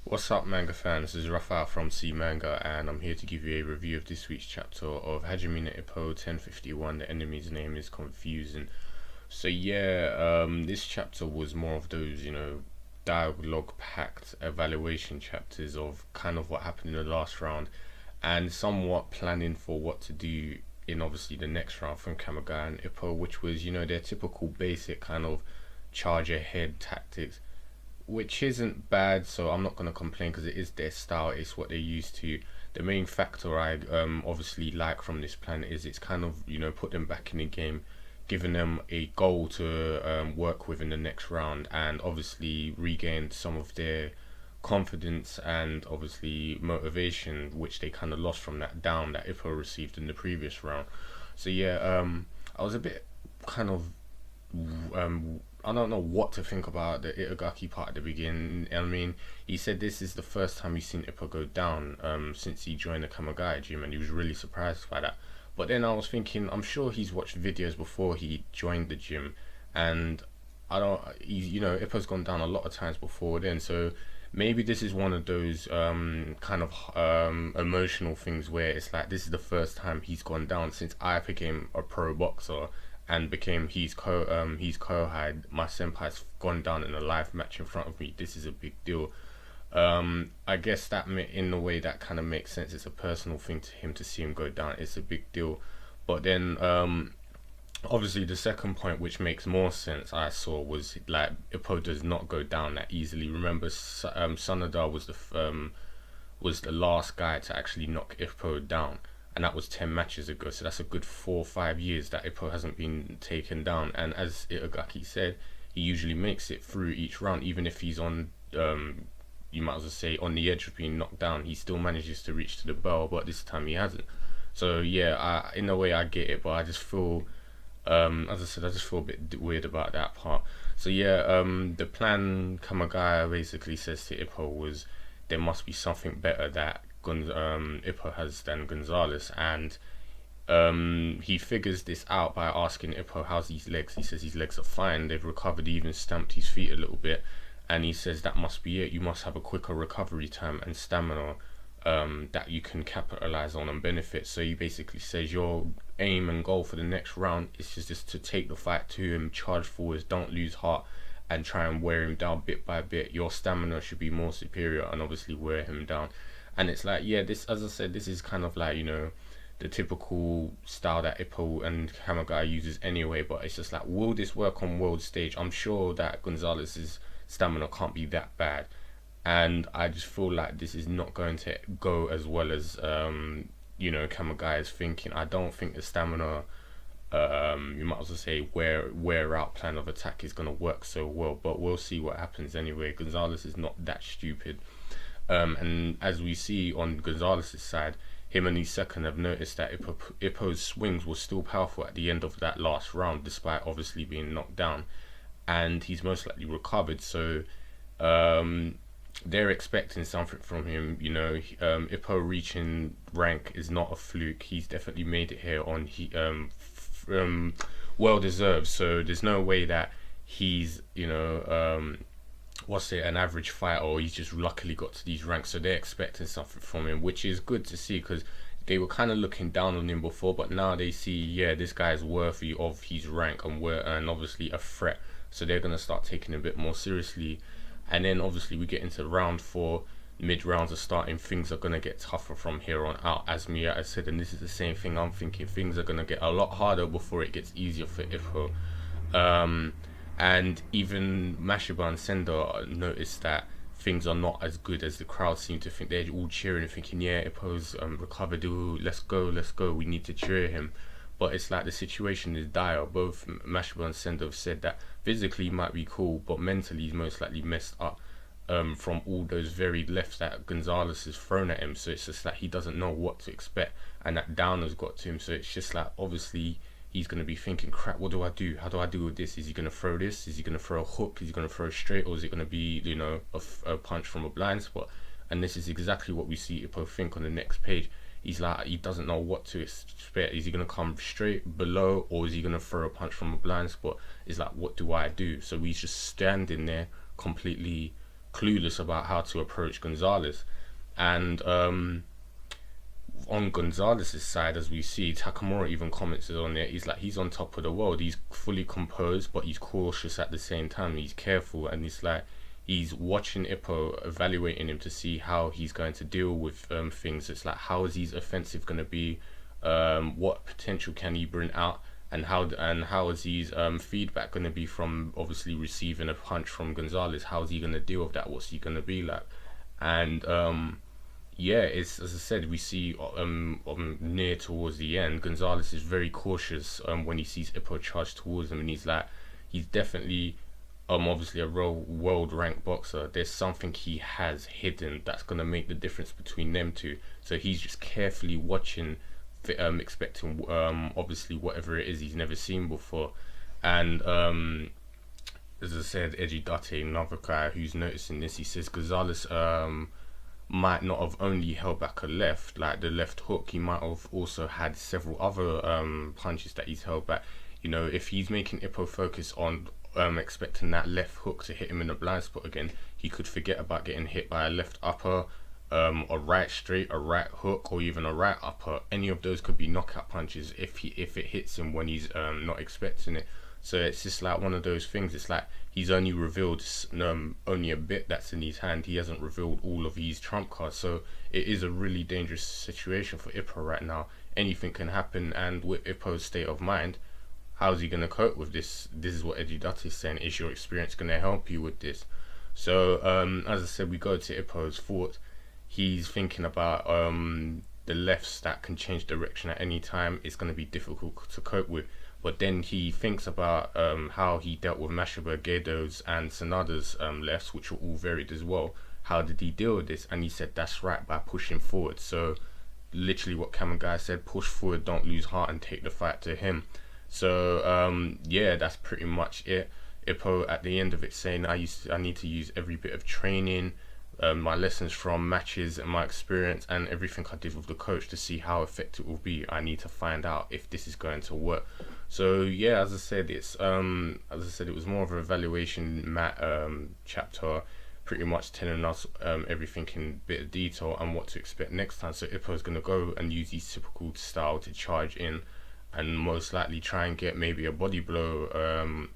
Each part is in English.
What's up, manga fans? This is Rafael from C Manga, and I'm here to give you a review of this week's chapter of Hajime no Ippo 1051. The enemy's name is confusing. This chapter was more of those, dialogue-packed evaluation chapters of kind of what happened in the last round, and somewhat planning for what to do in obviously the next round from Kamogawa and Ippo, which was, their typical basic kind of charge ahead tactics, which isn't bad, so I'm not going to complain because it is their style, it's what they're used to. The main factor I obviously like from this plan is it's kind of, put them back in the game, giving them a goal to work with in the next round, and obviously regained some of their confidence and obviously motivation, which they kind of lost from that down that Ippo received in the previous round. I was a bit kind of I don't know what to think about the Itagaki part at the beginning. I mean, he said this is the first time he's seen Ippo go down since he joined the Kamogawa gym, and he was really surprised by that. But then I was thinking, I'm sure he's watched videos before he joined the gym, and Ippo's gone down a lot of times before then, so maybe this is one of those emotional things where it's like this is the first time he's gone down since I became a pro boxer and became he's Kohai. My senpai's gone down in a live match in front of me. This is a big deal. I guess that in a way that kind of makes sense. It's a personal thing to him to see him go down. It's a big deal. But then obviously the second point, which makes more sense, I saw was like Ippo does not go down that easily. Remember, Sanada was the last guy to actually knock Ippo down, and that was 10 matches ago, so that's a good 4 or 5 years that Ippo hasn't been taken down. And as Itagaki said, he usually makes it through each round, even if he's on you might as well say on the edge of being knocked down, he still manages to reach to the bell, but this time he hasn't. So yeah, in a way I get it, but I just feel as I said, I just feel a bit weird about that part. So the plan Kamogawa basically says to Ippo was there must be something better that Ippo has than Gonzalez, and he figures this out by asking Ippo how's his legs. He says his legs are fine, they've recovered, he even stamped his feet a little bit, and he says that must be it, you must have a quicker recovery time and stamina that you can capitalize on and benefit. So he basically says your aim and goal for the next round is just to take the fight to him, charge forwards, don't lose heart, and try and wear him down bit by bit. Your stamina should be more superior and obviously wear him down. And it's like, this, as I said, this is kind of like, the typical style that Ippo and Kamogawa uses anyway, but it's just like, will this work on world stage? I'm sure that Gonzalez's stamina can't be that bad, and I just feel like this is not going to go as well as Kamogawa is thinking. I don't think the stamina you might as well say wear out plan of attack is going to work so well, but we'll see what happens anyway. Gonzalez is not that stupid. And as we see on Gonzalez's side, him and his second have noticed that Ippo's swings were still powerful at the end of that last round, despite obviously being knocked down, and he's most likely recovered. So they're expecting something from him. Ippo reaching rank is not a fluke. He's definitely made it here on well deserved. So there's no way that he's an average fighter, or he's just luckily got to these ranks. So they're expecting something from him, which is good to see, because they were kind of looking down on him before, but now they see, this guy is worthy of his rank and obviously a threat. So they're going to start taking it a bit more seriously. And then obviously we get into round 4, mid rounds are starting, things are going to get tougher from here on out, as Miyata said, and this is the same thing I'm thinking. Things are going to get a lot harder before it gets easier for Ippo. And even Mashiba and Sendo noticed that things are not as good as the crowd seem to think. They're all cheering and thinking, Ippo's recovered, ooh, let's go, we need to cheer him. But it's like the situation is dire. Both Mashiba and Sendo have said that physically he might be cool, but mentally he's most likely messed up from all those very lefts that Gonzalez has thrown at him. So it's just like he doesn't know what to expect, and that down has got to him. So it's just like, obviously he's going to be thinking, crap, what do I do? How do I deal with this? Is he going to throw this? Is he going to throw a hook? Is he going to throw straight? Or is it going to be, a punch from a blind spot? And this is exactly what we see Ippo think on the next page. He's like, he doesn't know what to expect. Is he going to come straight below, or is he going to throw a punch from a blind spot? It's like, what do I do? So he's just standing there completely clueless about how to approach Gonzalez. And on Gonzalez's side, as we see, Takamura even commented on it. He's like, he's on top of the world. He's fully composed, but he's cautious at the same time. He's careful, and it's like he's watching Ippo, evaluating him to see how he's going to deal with things. It's like, how is his offensive going to be? What potential can he bring out? And how is his feedback going to be from obviously receiving a punch from Gonzalez? How's he going to deal with that? What's he going to be like? And yeah, it's, as I said, we see near towards the end, Gonzalez is very cautious when he sees Ippo charge towards him, and he's like, he's definitely obviously a real world ranked boxer. There's something he has hidden that's gonna make the difference between them two. So he's just carefully watching, expecting obviously whatever it is he's never seen before. And as I said, Ejidate, another guy who's noticing this, he says Gonzalez might not have only held back a left, like the left hook. He might have also had several other punches that he's held back. You know, if he's making Ippo focus on expecting that left hook to hit him in a blind spot again, he could forget about getting hit by a left upper, a right straight, a right hook, or even a right upper. Any of those could be knockout punches if it hits him when he's not expecting it. So it's just like one of those things. It's like he's only revealed only a bit that's in his hand. He hasn't revealed all of his trump cards. So it is a really dangerous situation for Ippo right now. Anything can happen, and with Ippo's state of mind, how's he going to cope with this? This is what Ejidate is saying. Is your experience going to help you with this? So as I said, we go to Ippo's thought. He's thinking about the lefts that can change direction at any time. It's going to be difficult to cope with. But then he thinks about how he dealt with Mashaba, Gedo's and Sanada's lefts, which were all varied as well. How did he deal with this? And he said that's right, by pushing forward. So literally what Kamogawa said, push forward, don't lose heart, and take the fight to him. So yeah, that's pretty much it. Ippo at the end of it saying, I need to use every bit of training, my lessons from matches and my experience and everything I did with the coach to see how effective it will be. I need to find out if this is going to work. So yeah, as I said, it was more of an evaluation chapter, pretty much telling us everything in a bit of detail and what to expect next time. So Ippo is going to go and use his typical style to charge in and most likely try and get maybe a body blow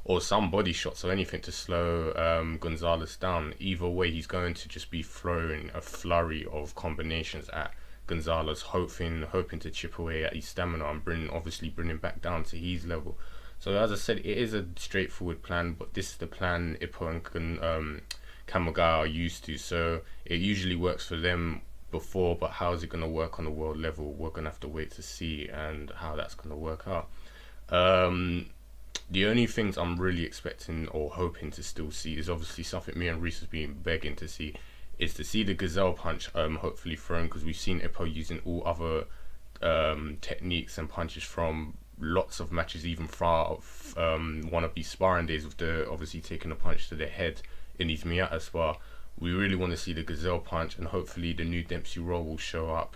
or some body shots or anything to slow Gonzalez down. Either way, he's going to just be throwing a flurry of combinations at Gonzalez, hoping to chip away at his stamina and bring him back down to his level. So as I said, it is a straightforward plan, but this is the plan Ippo and Kamogawa are used to. So it usually works for them before, but how is it going to work on the world level? We're going to have to wait to see and how that's going to work out. The only things I'm really expecting or hoping to still see is obviously something me and Reese has been begging to see, is to see the gazelle punch hopefully thrown, because we've seen Ippo using all other techniques and punches from lots of matches, even from one of these sparring days with the obviously taking a punch to the head in his Miyata spar. We really want to see the gazelle punch, and hopefully the new Dempsey roll will show up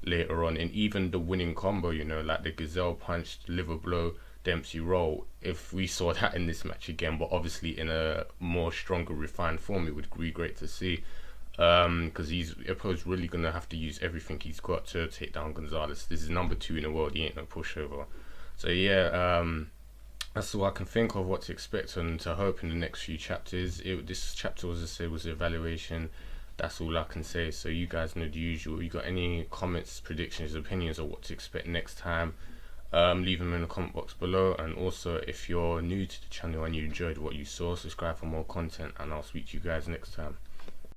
later on, and even the winning combo, you know, like the gazelle punch, liver blow, Dempsey roll. If we saw that in this match again, but obviously in a more stronger, refined form, it would be great to see. Because Ippo's really gonna have to use everything he's got to take down Gonzalez. This is number 2 in the world. He ain't no pushover. So yeah, that's all I can think of what to expect and to hope in the next few chapters. This chapter, as I said, was evaluation. That's all I can say. So you guys know the usual. You got any comments, predictions, opinions, or what to expect next time? Leave them in the comment box below. And also, if you're new to the channel and you enjoyed what you saw, subscribe for more content, and I'll speak to you guys next time.